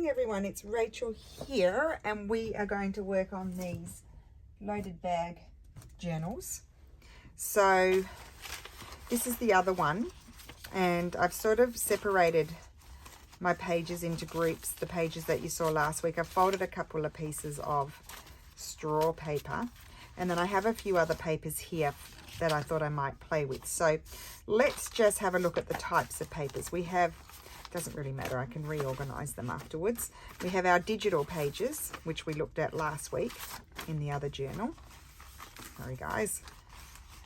morning everyone, it's Rachel here and we are going to work on these loaded bag journals. So this is the other one and I've sort of separated my pages into groups, the pages that you saw last week. I've folded a couple of pieces of straw paper and then I have a few other papers here that I thought I might play with. So let's just have a look at the types of papers we have. Doesn't really matter, I can reorganize them afterwards. We have our digital pages, which we looked at last week in the other journal. Sorry guys.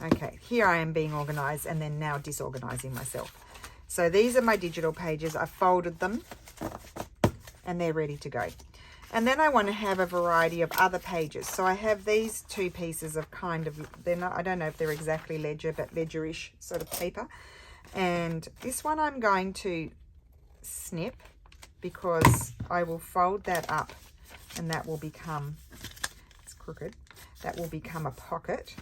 Okay, here I am being organized and then now disorganizing myself. So these are my digital pages. I folded them and they're ready to go. And then I want to have a variety of other pages. So I have these two pieces of kind of, they're not, I don't know if they're exactly ledger, but ledgerish sort of paper. And this one I'm going to snip because I will fold that up and that will become, it's crooked, that will become a pocket.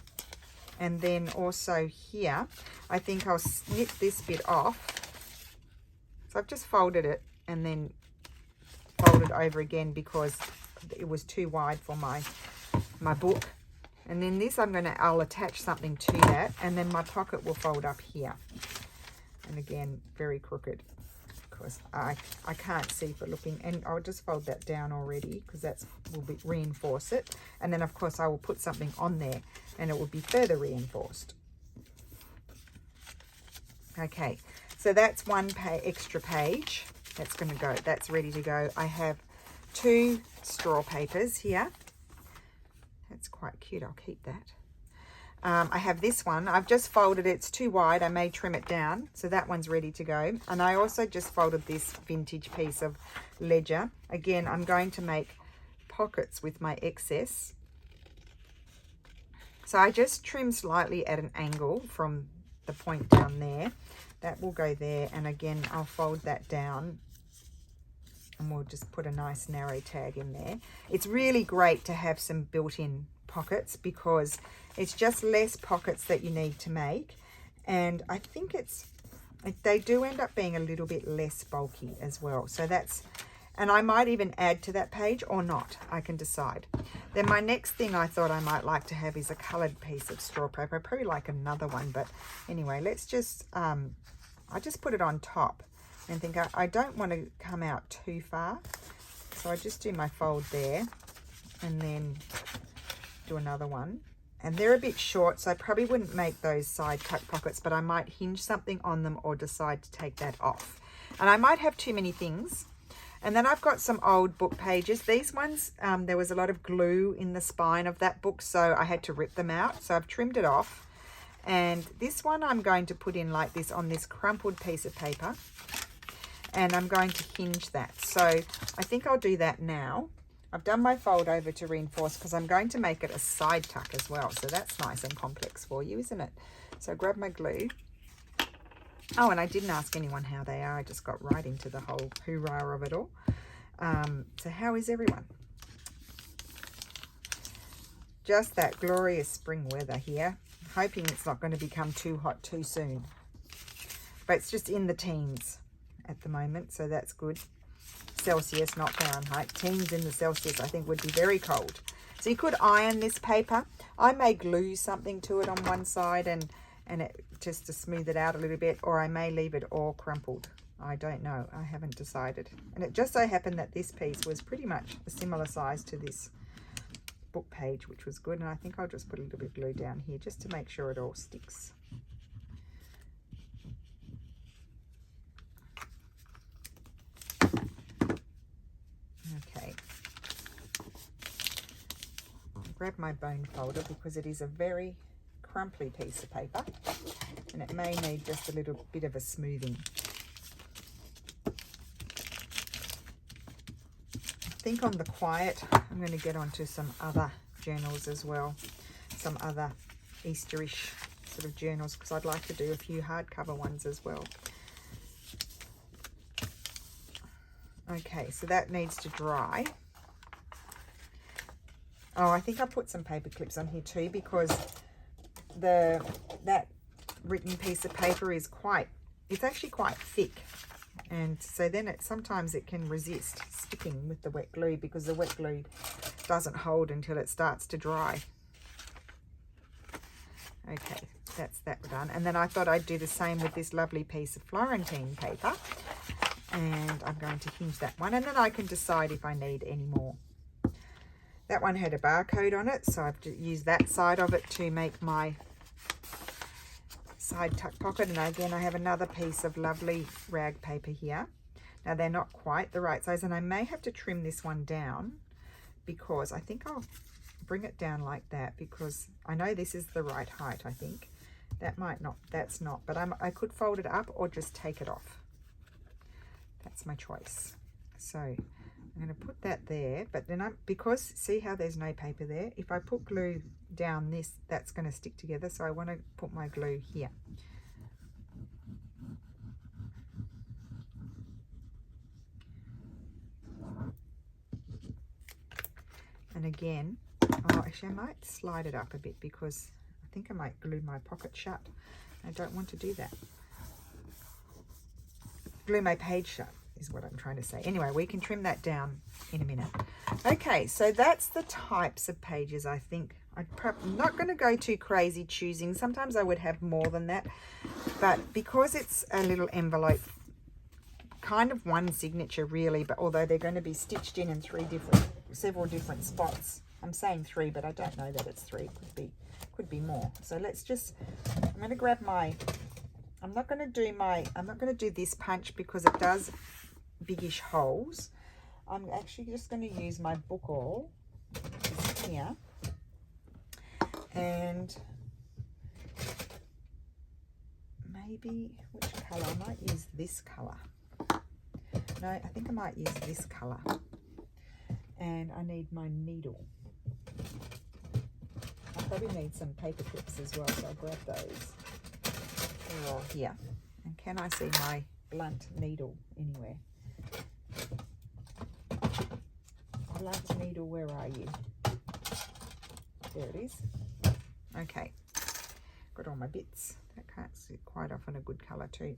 And then also here I think I'll snip this bit off. So I've just folded it and then folded over again because it was too wide for my book. And then this I'll attach something to that and then my pocket will fold up here. And again, very crooked. I can't see for looking, and I'll just fold that down already because that will reinforce it, and then of course I will put something on there and it will be further reinforced. Okay, so that's one extra page that's going to go, that's ready to go. I have two straw papers here. That's quite cute, I'll keep that. I have this one. I've just folded it. It's too wide. I may trim it down. So that one's ready to go. And I also just folded this vintage piece of ledger. Again, I'm going to make pockets with my excess. So I just trim slightly at an angle from the point down there. That will go there. And again, I'll fold that down. And we'll just put a nice narrow tag in there. It's really great to have some built-in pockets because it's just less pockets that you need to make, and I think they do end up being a little bit less bulky as well. So that's, and I might even add to that page or not, I can decide. Then my next thing I thought I might like to have is a colored piece of straw paper. I probably like another one, but anyway, let's just I just put it on top and think I don't want to come out too far, so I just do my fold there and then do another one. And they're a bit short, so I probably wouldn't make those side tuck pockets, but I might hinge something on them or decide to take that off. And I might have too many things. And then I've got some old book pages. These ones, there was a lot of glue in the spine of that book, so I had to rip them out. So I've trimmed it off. And this one I'm going to put in like this on this crumpled piece of paper. And I'm going to hinge that. So I think I'll do that now. I've done my fold over to reinforce because I'm going to make it a side tuck as well. So that's nice and complex for you, isn't it? So grab my glue. Oh, and I didn't ask anyone how they are. I just got right into the whole hoorah of it all. So how is everyone? Just that glorious spring weather here. Hoping it's not going to become too hot too soon. But it's just in the teens at the moment, so that's good. Celsius, not Fahrenheit. Teens in the Celsius I think would be very cold. So you could iron this paper. I may glue something to it on one side and it just to smooth it out a little bit, or I may leave it all crumpled. I don't know. I haven't decided. And it just so happened that this piece was pretty much a similar size to this book page, which was good. And I think I'll just put a little bit of glue down here just to make sure it all sticks. Okay, I'll grab my bone folder because it is a very crumply piece of paper and it may need just a little bit of a smoothing. I think on the quiet I'm going to get onto some other journals as well, some other Easterish sort of journals, because I'd like to do a few hardcover ones as well. Okay, so that needs to dry. Oh, I think I put some paper clips on here too because that written piece of paper is it's actually quite thick. And so then sometimes it can resist sticking with the wet glue because the wet glue doesn't hold until it starts to dry. Okay, that's that done. And then I thought I'd do the same with this lovely piece of Florentine paper. And I'm going to hinge that one, and then I can decide if I need any more. That one had a barcode on it, so I've used that side of it to make my side tuck pocket. And again, I have another piece of lovely rag paper here. Now they're not quite the right size, and I may have to trim this one down because I think I'll bring it down like that, because I know this is the right height. I think that might not, that's not, but I could fold it up or just take it off. That's my choice. So I'm going to put that there, but then because see how there's no paper there, if I put glue down this, that's going to stick together. So I want to put my glue here. And again, oh, actually I might slide it up a bit because I think I might glue my pocket shut. I don't want to do that. Glue my page shut is what I'm trying to say. Anyway, we can trim that down in a minute. Okay, so that's the types of pages. I think I'm not going to go too crazy choosing. Sometimes I would have more than that, but because it's a little envelope, kind of one signature really, but although they're going to be stitched in several different spots. I'm saying 3, but I don't know that it's 3. Could be more. So let's just, I'm going to grab my, I'm not going to do this punch because it does biggish holes. I'm actually just going to use my book awl here, and maybe which color? I might use this color. No, I think I might use this color. And I need my needle. I probably need some paper clips as well, so I'll grab those. They're all here. And can I see my blunt needle anywhere? Blunt needle, where are you? There it is. Okay. Got all my bits. That can't see quite often a good colour too,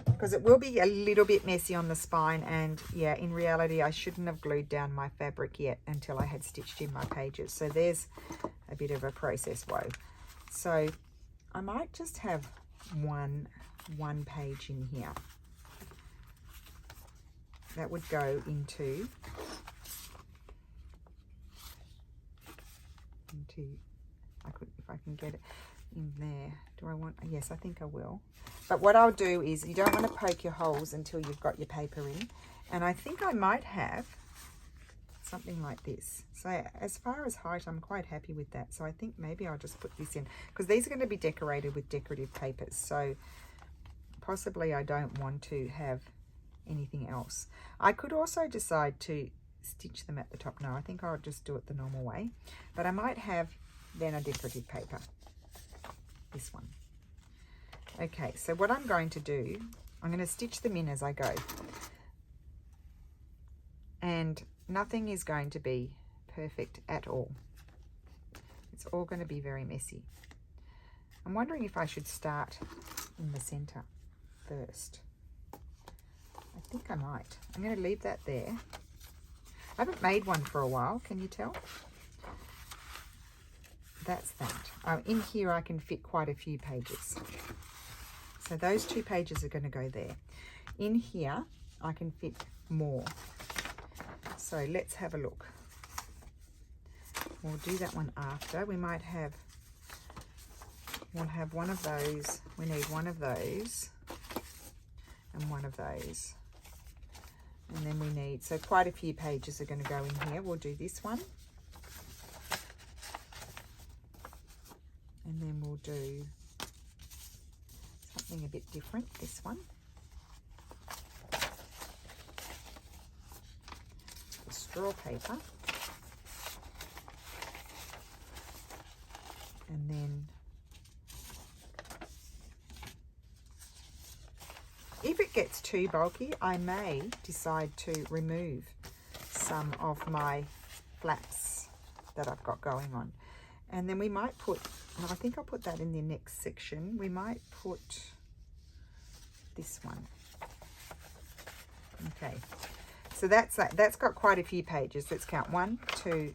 because it will be a little bit messy on the spine. And yeah, in reality I shouldn't have glued down my fabric yet until I had stitched in my pages. So there's a bit of a process woe. So I might just have one page in here that would go into if I can get it in there. Do I want, yes, I think I will. But what I'll do is, you don't want to poke your holes until you've got your paper in. And I think I might have something like this. So as far as height, I'm quite happy with that. So I think maybe I'll just put this in, because these are going to be decorated with decorative papers. So possibly I don't want to have anything else. I could also decide to stitch them at the top. No, I think I'll just do it the normal way. But I might have then a decorative paper. This one. Okay, so what I'm going to do, I'm going to stitch them in as I go. And nothing is going to be perfect at all. It's all going to be very messy. I'm wondering if I should start in the center first. I think I might. I'm going to leave that there. I haven't made one for a while, can you tell? That's that. In here I can fit quite a few pages. So those 2 pages are going to go there. In here I can fit more. So let's have a look. We'll do that one after. We'll have one of those. We need one of those and one of those. And then we need, so quite a few pages are going to go in here. We'll do this one. And then we'll do something a bit different, this one. The straw paper. And then if it gets too bulky, I may decide to remove some of my flaps that I've got going on. And then we might put, I think I'll put that in the next section. We might put this one. Okay, so that's got quite a few pages. Let's count. 1, 2,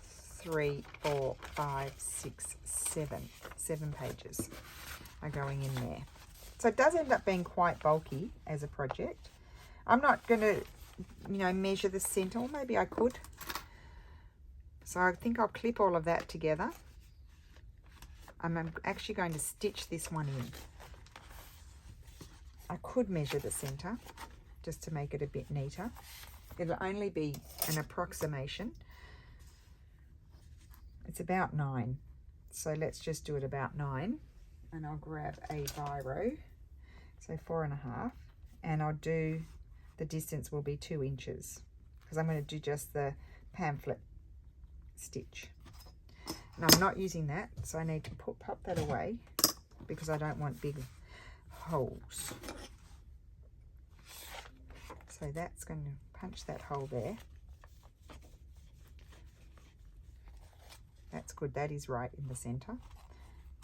3, 4, 5, 6, 7. 7 pages are going in there. So it does end up being quite bulky as a project. I'm not going to, you know, measure the center, or maybe I could. So I think I'll clip all of that together. I'm actually going to stitch this one in. I could measure the center just to make it a bit neater. It'll only be an approximation. It's about 9. So let's just do it about 9. And I'll grab a biro, so 4.5, and I'll do, the distance will be 2 inches because I'm going to do just the pamphlet stitch. And I'm not using that, so I need to pop that away because I don't want big holes. So that's going to punch that hole there. That's good, that is right in the center.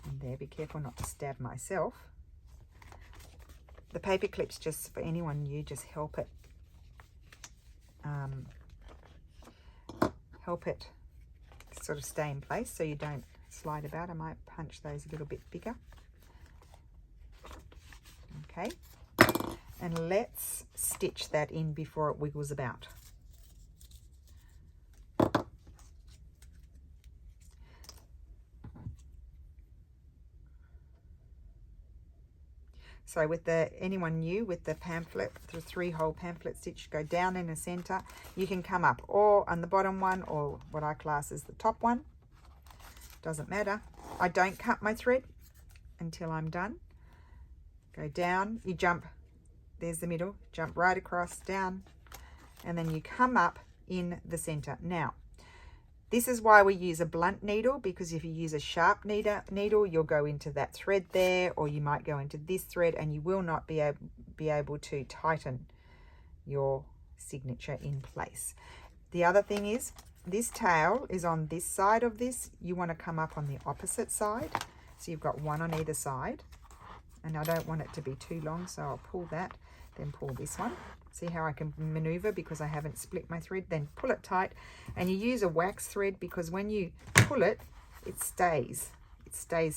And there, be careful not to stab myself. The paper clips, just for anyone new, just help it sort of stay in place so you don't slide about. I might punch those a little bit bigger. Okay, and let's stitch that in before it wiggles about. So with anyone new with the pamphlet, the 3-hole pamphlet stitch, go down in the center. You can come up or on the bottom one, or what I class as the top one. Doesn't matter. I don't cut my thread until I'm done. Go down, you jump, there's the middle, jump right across, down, and then you come up in the center. Now, this is why we use a blunt needle, because if you use a sharp needle, you'll go into that thread there, or you might go into this thread, and you will not be able to tighten your signature in place. The other thing is, this tail is on this side of this. You want to come up on the opposite side. So you've got one on either side. And I don't want it to be too long, so I'll pull that, then pull this one. See how I can maneuver because I haven't split my thread. Then pull it tight, and you use a wax thread because when you pull it, it stays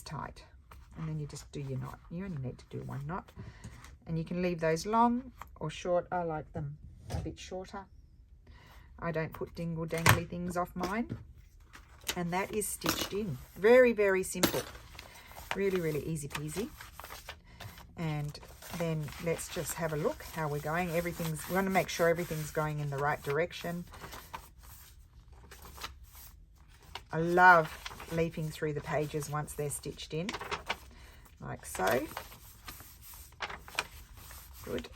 tight. And then you just do your knot. You only need to do 1 knot, and you can leave those long or short. I like them a bit shorter. I don't put dingle dangly things off mine. And that is stitched in. Very, very simple. Really, really easy peasy. And then let's just have a look how we're going. We want to make sure everything's going in the right direction. I love leafing through the pages once they're stitched in, like so. Good.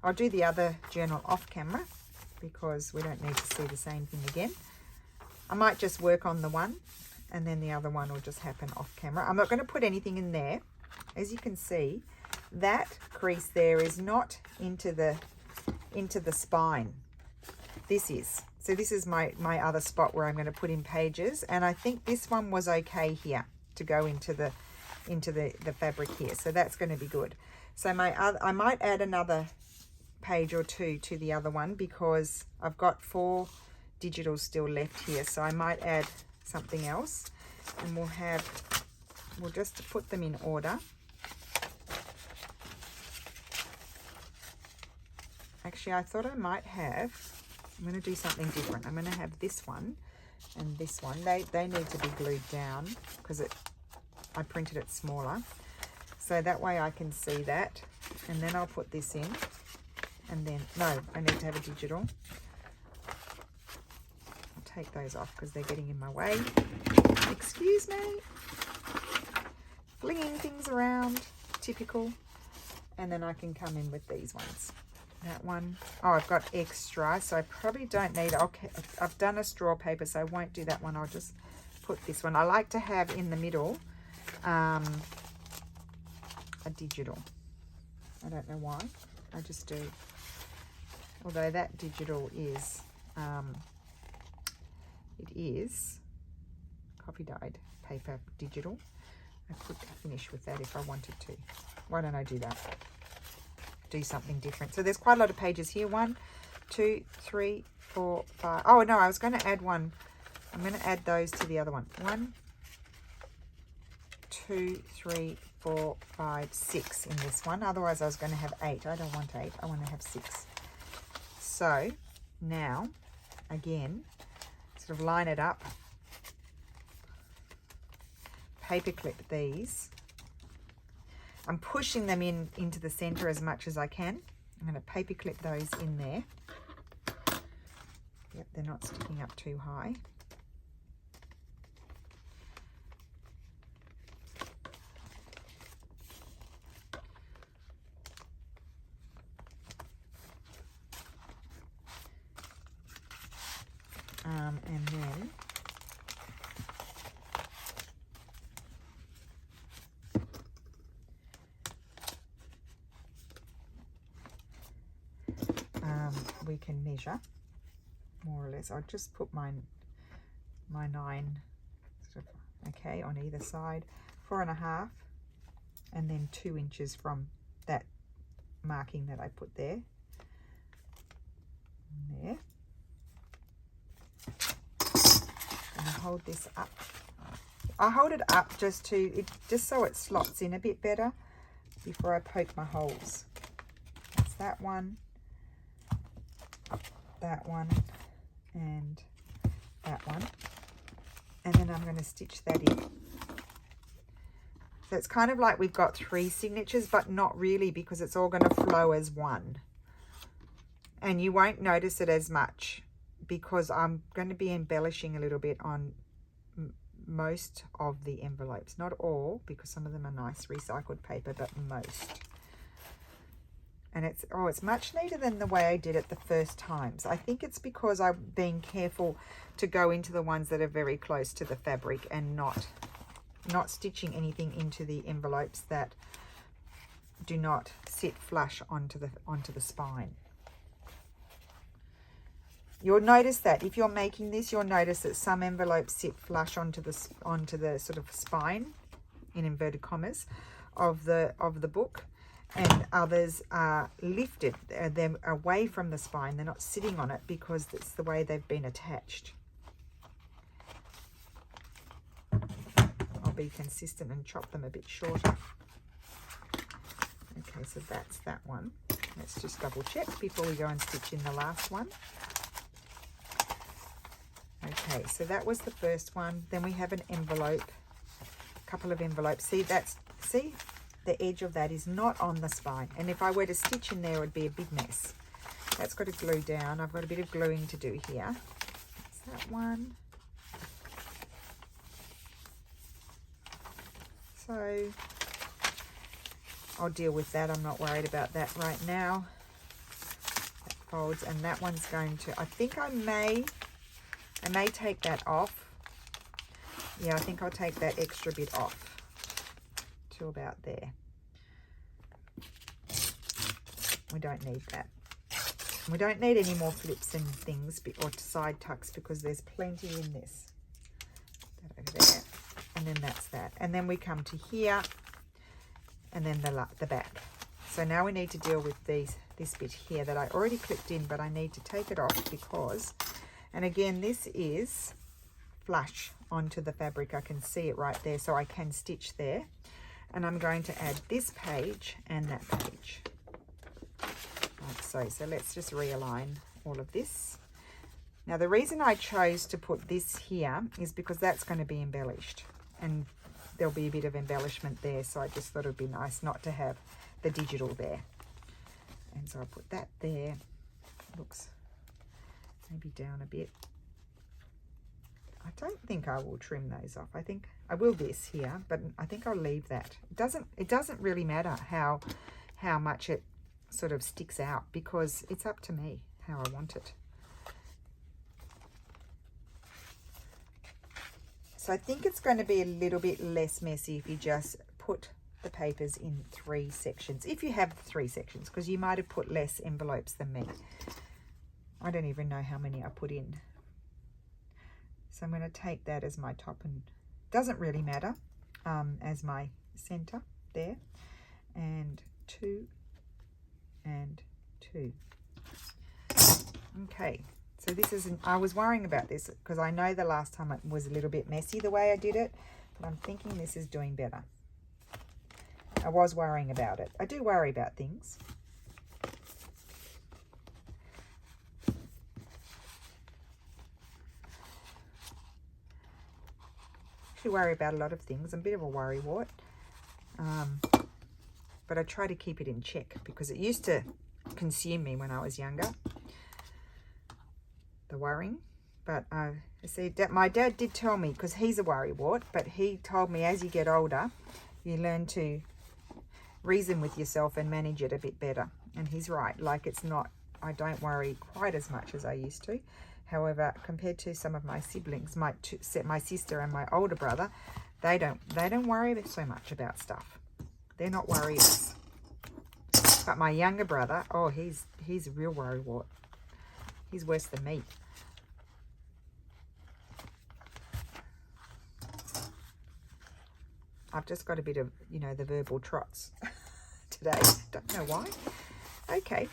I'll do the other journal off camera because we don't need to see the same thing again. I might just work on the one, and then the other one will just happen off camera. I'm not going to put anything in there. As you can see, that crease there is not into the spine. This is. So this is my other spot where I'm going to put in pages, and I think this one was okay here to go into the fabric here. So that's going to be good. So I might add another page or 2 to the other one because I've got 4 digitals still left here. So I might add something else, and we'll just put them in order. Actually, I thought I might have, I'm going to do something different. I'm going to have this one and this one. They need to be glued down because I printed it smaller. So that way I can see that. And then I'll put this in. And then, no, I need to have a digital. I'll take those off because they're getting in my way. Excuse me. Flinging things around, typical. And then I can come in with these ones. That one, oh, I've got extra, so I probably don't need it. Okay, I've done a straw paper, so I won't do that one. I'll just put this one. I like to have in the middle a digital. I don't know why, I just do. Although that digital is, it is coffee dyed paper digital. I could finish with that if I wanted to. Why don't I do that? do something different. So there's quite a lot of pages here. 1, 2, 3, 4, 5. Oh no, I was going to add one. I'm going to add those to the other one. 1, 2, 3, 4, 5, 6 in this one. Otherwise I was going to have 8. I don't want 8. I want to have 6. So now, again, sort of line it up. Paper clip these. I'm pushing them into the center as much as I can. I'm going to paper clip those in there. Yep, they're not sticking up too high. And then we can measure more or less. I'll just put my 9 sort of, okay, on either side, 4.5, and then 2 inches from that marking that I put there. And there. And I hold this up. I hold it up just so it slots in a bit better before I poke my holes. That's that one, and that one. And then I'm going to stitch that in. So it's kind of like we've got 3 signatures, but not really, because it's all going to flow as one. And you won't notice it as much because I'm going to be embellishing a little bit on most of the envelopes. Not all, because some of them are nice recycled paper, but most. And it's much neater than the way I did it the first times. I think it's because I've been careful to go into the ones that are very close to the fabric and not stitching anything into the envelopes that do not sit flush onto the spine. You'll notice that if you're making this, you'll notice that some envelopes sit flush onto the sort of spine, in inverted commas, of the book, and others are lifted. They're away from the spine. They're not sitting on it because it's the way they've been attached. I'll be consistent and chop them a bit shorter. Okay, so that's that one. Let's just double check before we go and stitch in the last one. Okay, so that was the first one. Then we have an envelope, a couple of envelopes. See, the edge of that is not on the spine. And if I were to stitch in there, it would be a big mess. That's got to glue down. I've got a bit of gluing to do here. That's that one. So I'll deal with that. I'm not worried about that right now. That folds, and that one's going to, I think I may take that off. Yeah, I think I'll take that extra bit off to about there. We don't need that. We don't need any more flips and things or side tucks because there's plenty in this. That over there. And then that's that. And then we come to here and then the back. So now we need to deal with this bit here that I already clipped in, but I need to take it off because, and again, this is flush onto the fabric. I can see it right there, so I can stitch there. And I'm going to add this page and that page. Like so. So let's just realign all of this. Now the reason I chose to put this here is because that's going to be embellished. And there'll be a bit of embellishment there. So I just thought it would be nice not to have the digital there. And so I'll put that there. Looks maybe down a bit. I don't think I will trim those off. I think I will this here, but I think I'll leave that. It doesn't really matter how much it sort of sticks out because it's up to me how I want it. So I think it's going to be a little bit less messy if you just put the papers in 3 sections. If you have 3 sections, because you might have put less envelopes than me. I don't even know how many I put in. So I'm going to take that as my top, and doesn't really matter, as my center there, and 2, and 2. Okay, so this is, I was worrying about this because I know the last time it was a little bit messy the way I did it, but I'm thinking this is doing better. I was worrying about it. I do worry about things. Actually worry about a lot of things. I'm a bit of a worrywart. But I try to keep it in check because it used to consume me when I was younger, the worrying. But I see that my dad did tell me, because he's a worrywart, but he told me as you get older, you learn to reason with yourself and manage it a bit better. And he's right. Like, it's not, I don't worry quite as much as I used to. However, compared to some of my siblings, my sister and my older brother, they don't worry so much about stuff. They're not worriers. But my younger brother, oh, he's a real worrywart. He's worse than me. I've just got a bit of, you know, the verbal trots today. Don't know why. Okay.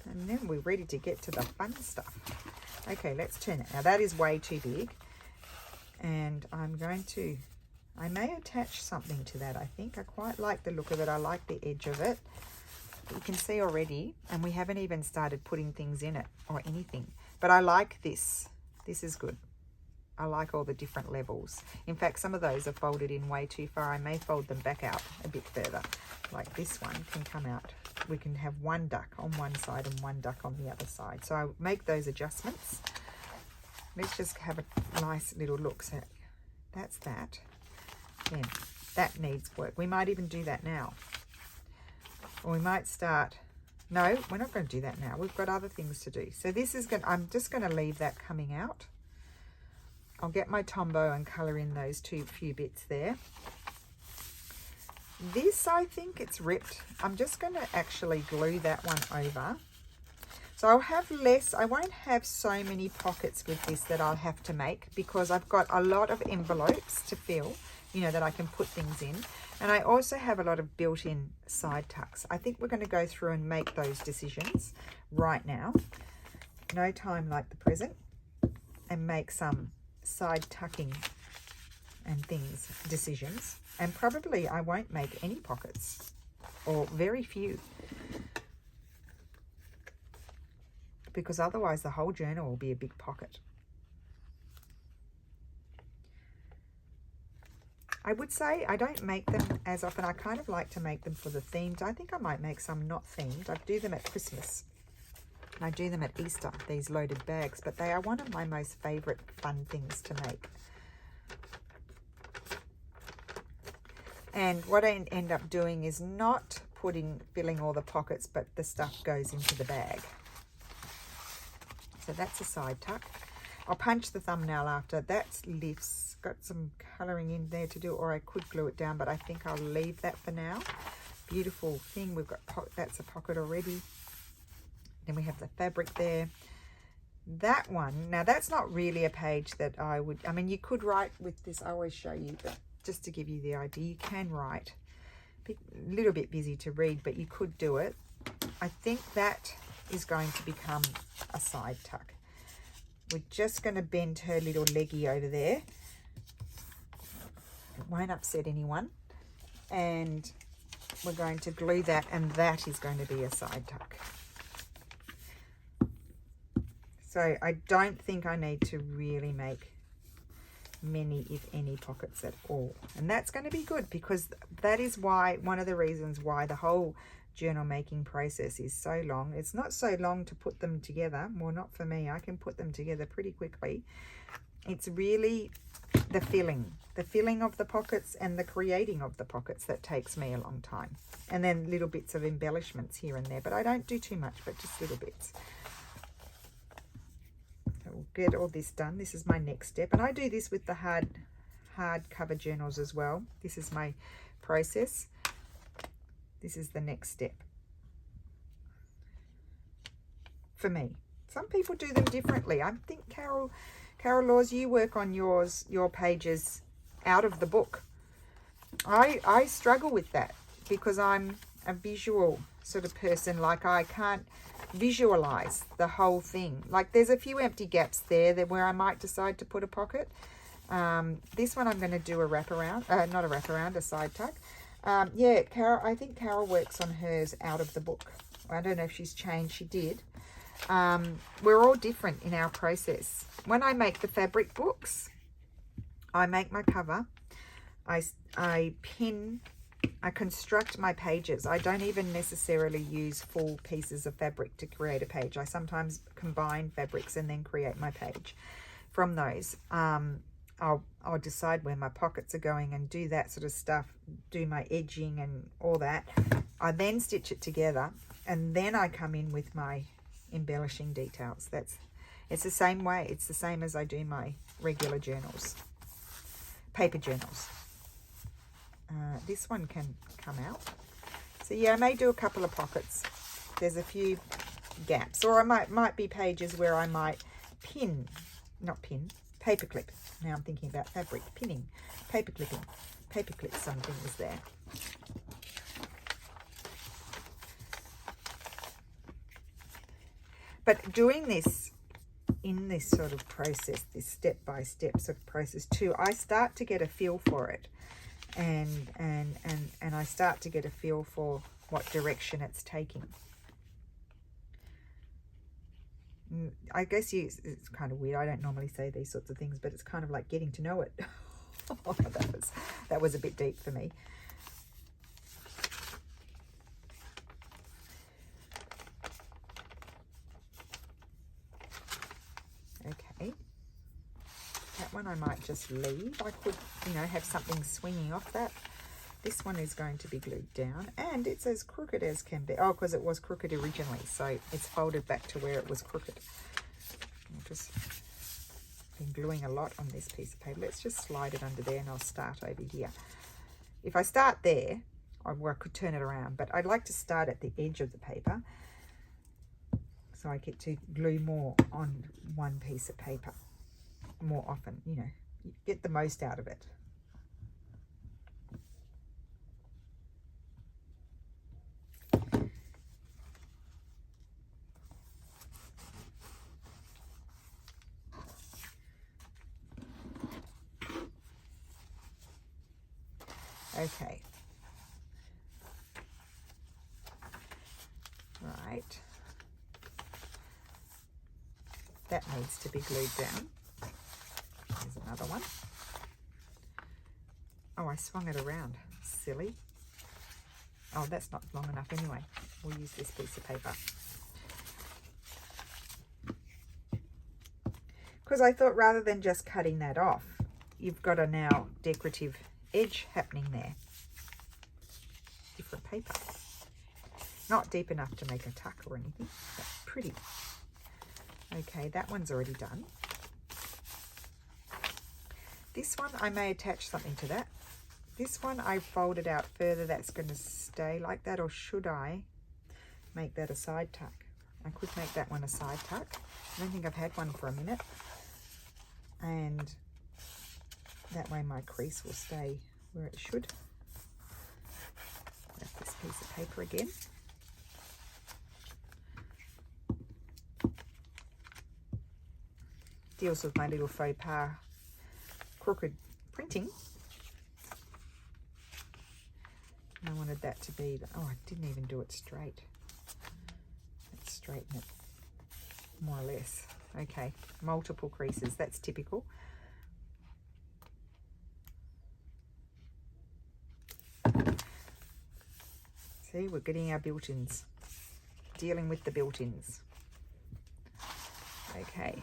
And then we're ready to get to the fun stuff. Okay, let's turn it. Now that is way too big. And I'm going to, I may attach something to that, I think. I quite like the look of it. I like the edge of it. But you can see already, and we haven't even started putting things in it or anything. But I like this. This is good. I like all the different levels. In fact, some of those are folded in way too far. I may fold them back out a bit further. Like this one can come out. We can have one duck on one side and one duck on the other side. So I'll make those adjustments. Let's just have a nice little look. So that's that. Then that needs work. We might even do that now. Or we might start. No, we're not going to do that now. We've got other things to do. So this is going. I'm just going to leave that coming out. I'll get my Tombow and colour in those few bits there. This, I think it's ripped. I'm just going to actually glue that one over. So I'll have less, I won't have so many pockets with this that I'll have to make, because I've got a lot of envelopes to fill, you know, that I can put things in. And I also have a lot of built-in side tucks. I think we're going to go through and make those decisions right now. No time like the present. And make some side tucking and things decisions. And probably I won't make any pockets, or very few, because otherwise the whole journal will be a big pocket. I would say I don't make them as often. I kind of like to make them for the themed. I think I might make some not themed. I do them at Christmas. I do them at Easter, these loaded bags, but they are one of my most favorite fun things to make. And what I end up doing is not filling all the pockets, but the stuff goes into the bag. So that's a side tuck. I'll punch the thumbnail after. That lifts, got some colouring in there to do, or I could glue it down, but I think I'll leave that for now. Beautiful thing. We've got, that's a pocket already. Then we have the fabric there. That one, now that's not really a page that I would, I mean, you could write with this. I always show you, but just to give you the idea, you can write. A little bit busy to read, but you could do it. I think that is going to become a side tuck. We're just going to bend her little leggy over there. It won't upset anyone. And we're going to glue that, and that is going to be a side tuck. So I don't think I need to really make many, if any, pockets at all. And that's going to be good, because that is why, one of the reasons why the whole journal making process is so long. It's not so long to put them together. Well, not for me. I can put them together pretty quickly. It's really the filling of the pockets and the creating of the pockets that takes me a long time. And then little bits of embellishments here and there, but I don't do too much, but just little bits. So we'll get all this done. This is my next step, and I do this with the hard cover journals as well. This is my process. This is the next step for me. Some people do them differently. I think Carol Laws, you work on your pages out of the book. I struggle with that because I'm a visual sort of person, like I can't visualize the whole thing. Like there's a few empty gaps there where I might decide to put a pocket. This one I'm going to do a wraparound, not a wraparound, a side tuck. Yeah, Carol, I think Carol works on hers out of the book. I don't know if she's changed. She did. We're all different in our process. When I make the fabric books, I make my cover. I pin, I construct my pages. I don't even necessarily use full pieces of fabric to create a page. I sometimes combine fabrics and then create my page from those. I'll decide where my pockets are going and do that sort of stuff, do my edging and all that. I then stitch it together, and then I come in with my embellishing details. It's the same way. It's the same as I do my regular journals, paper journals. This one can come out. So yeah, I may do a couple of pockets. There's a few gaps, or I might be pages where I might paperclip. Now I'm thinking about fabric, pinning, paperclip some things there. But doing this in this sort of process, this step-by-step sort of process too, I start to get a feel for it. And I start to get a feel for what direction it's taking. I guess it's kind of weird. I don't normally say these sorts of things, but it's kind of like getting to know it. that was a bit deep for me. Okay. That one I might just leave. I could, have something swinging off that. This one is going to be glued down, and it's as crooked as can be. Oh, because it was crooked originally, so it's folded back to where it was crooked. I've just been gluing a lot on this piece of paper. Let's just slide it under there, and I'll start over here. If I start there, I could turn it around, but I'd like to start at the edge of the paper, so I get to glue more on one piece of paper more often. You get the most out of it. Okay. Right. That needs to be glued down. There's another one. Oh, I swung it around. Silly. Oh, that's not long enough anyway. We'll use this piece of paper. Because I thought rather than just cutting that off, you've got a now decorative edge happening there. Different paper. Not deep enough to make a tuck or anything, but pretty. Okay, that one's already done. This one, I may attach something to that. This one, I folded out further. That's going to stay like that, or should I make that a side tuck? I could make that one a side tuck. I don't think I've had one for a minute. And that way my crease will stay where it should. Grab this piece of paper again. Deals with my little faux pas crooked printing. I wanted that to be, oh, I didn't even do it straight. Let's straighten it more or less. Okay, multiple creases, that's typical. See, we're getting our built-ins, dealing with the built-ins. Okay.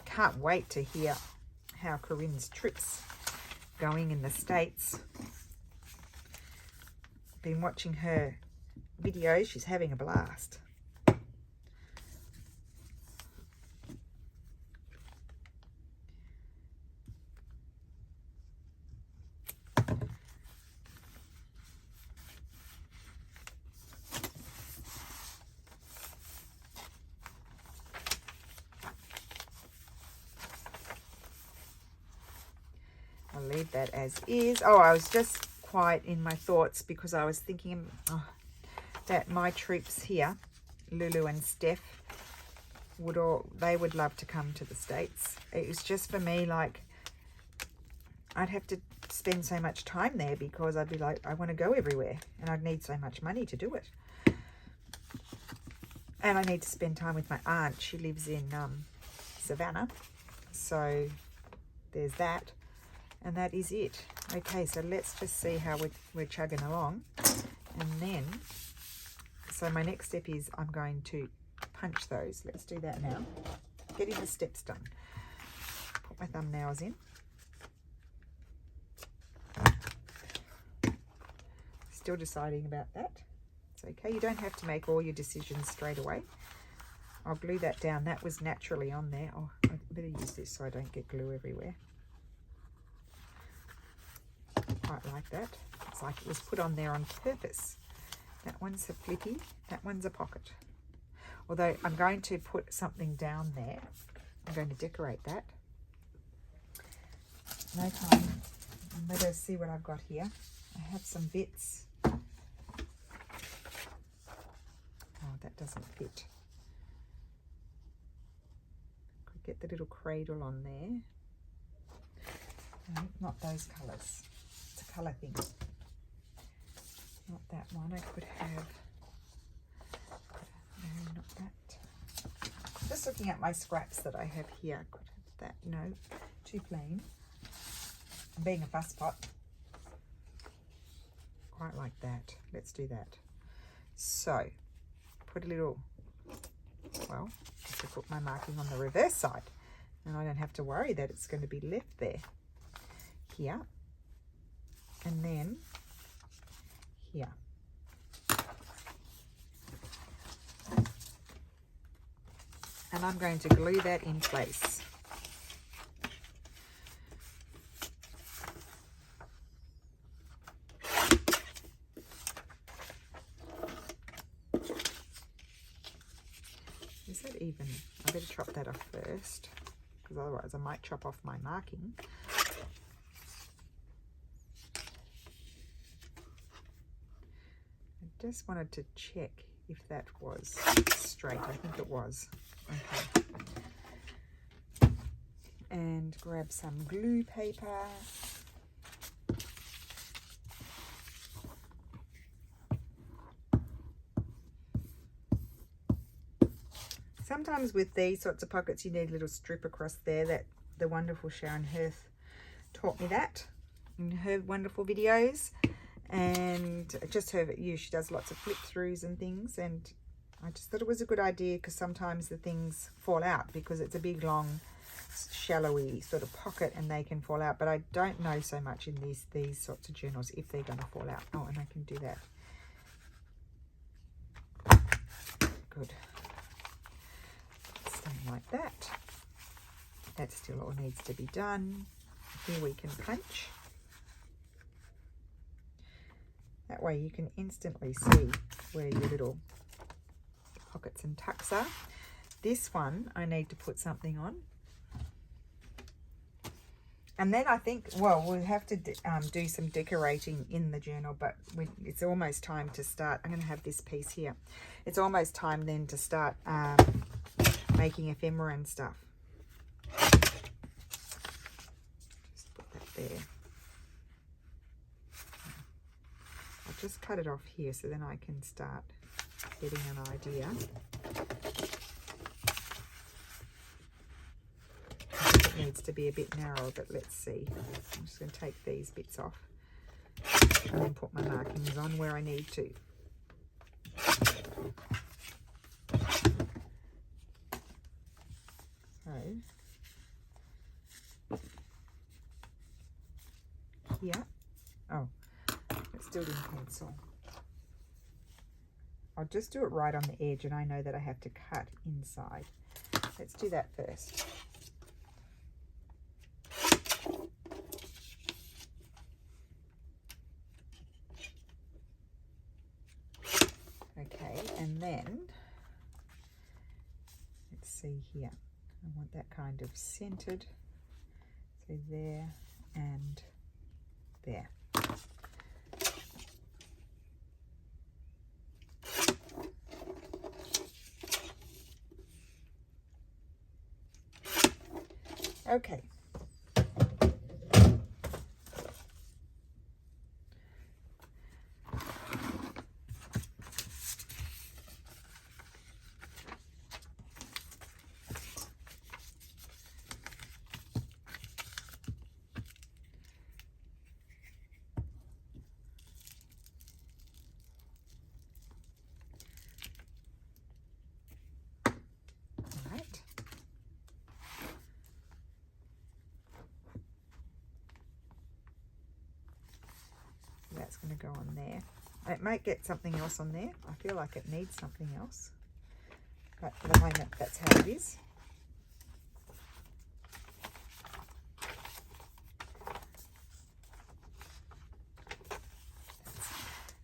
Can't wait to hear how Corinne's trip's going in the States. Been watching her videos. She's having a blast. leave that as is. Oh, I was just quiet in my thoughts because I was thinking that my troops here, Lulu and Steph, they would love to come to the States. It was just for me, like, I'd have to spend so much time there because I'd be like, I want to go everywhere and I'd need so much money to do it. And I need to spend time with my aunt. She lives in Savannah. So there's that. And that is it. Okay, so let's just see how we're chugging along. And then, so my next step is I'm going to punch those. Let's do that now. Getting the steps done. Put my thumbnails in. Still deciding about that. It's okay. You don't have to make all your decisions straight away. I'll glue that down. That was naturally on there. Oh, I better use this so I don't get glue everywhere. Quite like that. It's like it was put on there on purpose. That one's a flippy. That one's a pocket. Although I'm going to put something down there. I'm going to decorate that. No time. Let us see what I've got here. I have some bits. Oh, that doesn't fit. Could get the little cradle on there. No, not those colours. It's a colour thing. Not that one. I could have. No, not that. Just looking at my scraps that I have here. I could have that. No, too plain. I'm being a fuss pot. Quite like that. Let's do that. So, put a little, well, I have to put my marking on the reverse side. And I don't have to worry that it's going to be left there. Here. And then here. And I'm going to glue that in place. Is that even? I better chop that off first, because otherwise I might chop off my marking. I just wanted to check if that was straight. I think it was. Okay. And grab some glue paper. Sometimes with these sorts of pockets you need a little strip across there. That the wonderful Sharon Hearth taught me that in her wonderful videos. And just her, she does lots of flip throughs and things, and I just thought it was a good idea because sometimes the things fall out because it's a big long shallowy sort of pocket and they can fall out. But I don't know so much in these sorts of journals if they're going to fall out. Oh, and I can do that. Good. Something like that. That still all needs to be done. Here we can punch. That way you can instantly see where your little pockets and tucks are. This one I need to put something on. And then I think, well, we'll have to do some decorating in the journal, but it's almost time to start. I'm going to have this piece here. It's almost time then to start making ephemera and stuff. Just put that there. I'll just cut it off here so then I can start getting an idea. I think it needs to be a bit narrower, but let's see. I'm just going to take these bits off and then put my markings on where I need to. So, here. Oh, let's do it in pencil. I'll just do it right on the edge, and I know that I have to cut inside. Let's do that first. Okay, and then let's see here. I want that kind of centered. So there and Okay. That's going to go on there. It might get something else on there. I feel like it needs something else. But for the moment, that's how it is.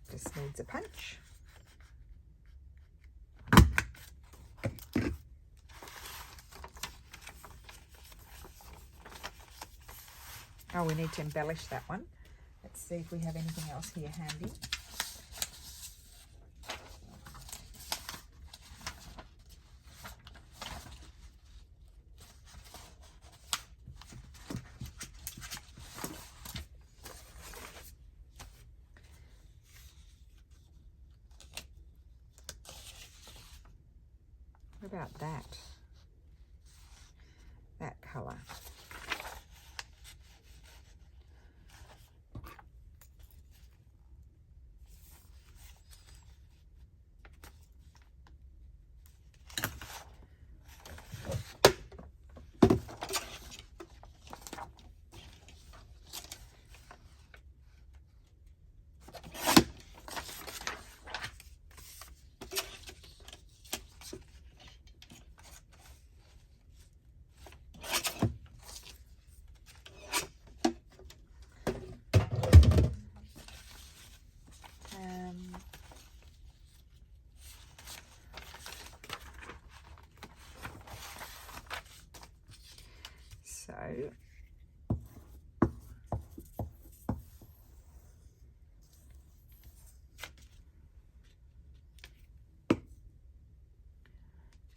Just needs a punch. Oh, we need to embellish that one. Let's see if we have anything else here handy. What about that? That colour.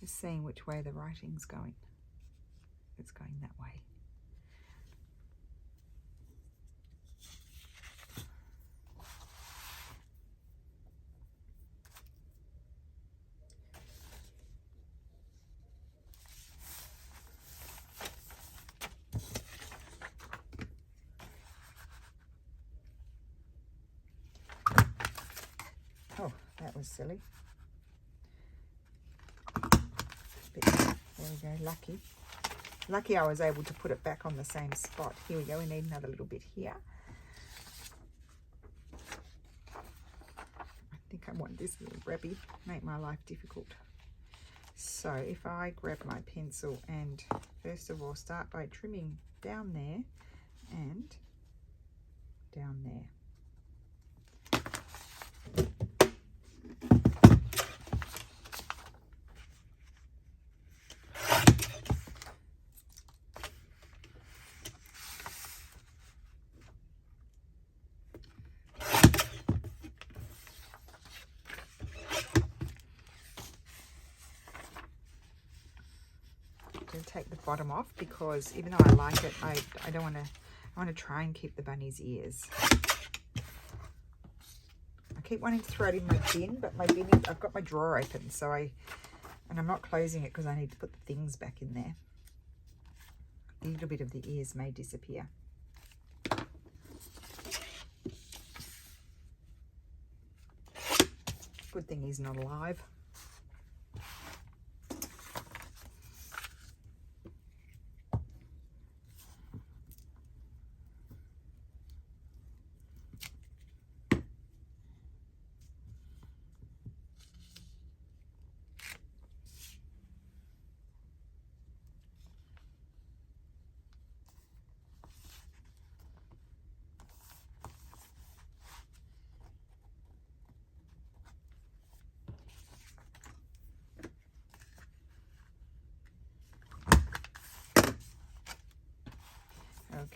Just seeing which way the writing's going. It's going that way. Oh, that was silly. There we go, lucky. Lucky I was able to put it back on the same spot. Here we go, we need another little bit here. I think I want this little grabby, make my life difficult. So if I grab my pencil and first of all start by trimming down there and down there. Take the bottom off because even though I like it, I don't want to. I want to try and keep the bunny's ears. I keep wanting to throw it in my bin, but my bin is, I've got my drawer open, so I'm not closing it because I need to put the things back in there. A little bit of the ears may disappear. Good thing he's not alive.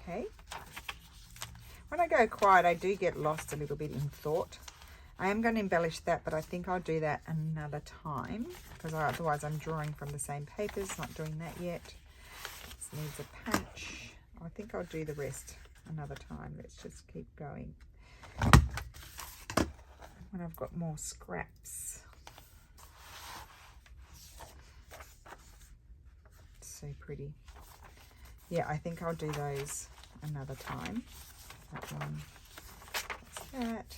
Okay. When I go quiet, I do get lost a little bit in thought. I am going to embellish that, but I think I'll do that another time because otherwise I'm drawing from the same papers, not doing that yet. needs a punch. I think I'll do the rest another time. Let's just keep going when I've got more scraps. So pretty. Yeah, I think I'll do those another time. That one, that's that.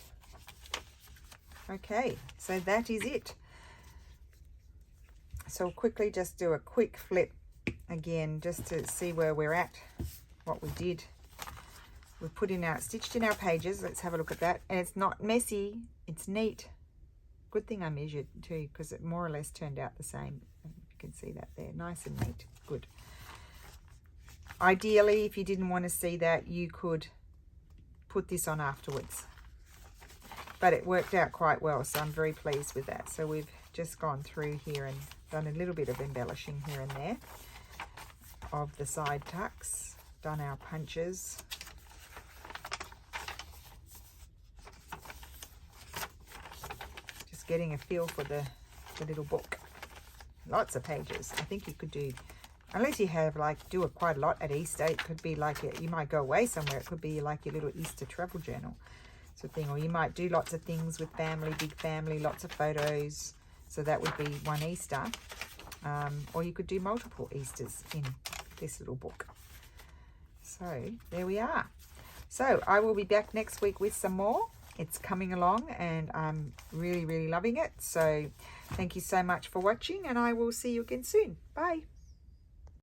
Okay, so that is it. So I'll quickly just do a quick flip again, just to see where we're at, what we did. We've put in our, stitched in our pages. Let's have a look at that. And it's not messy, it's neat. Good thing I measured too, because it more or less turned out the same. You can see that there, nice and neat, good. Ideally, if you didn't want to see that, you could put this on afterwards. But it worked out quite well, so I'm very pleased with that. So we've just gone through here and done a little bit of embellishing here and there of the side tucks, done our punches. Just getting a feel for the little book. Lots of pages. I think you could do, unless you have like, do it quite a lot at Easter, it could be like, you might go away somewhere, it could be like your little Easter travel journal sort of thing, or you might do lots of things with family, big family, lots of photos, so that would be one Easter, or you could do multiple Easters in this little book. So there we are. So I will be back next week with some more. It's coming along and I'm really loving it. So thank you so much for watching, and I will see you again soon. Bye.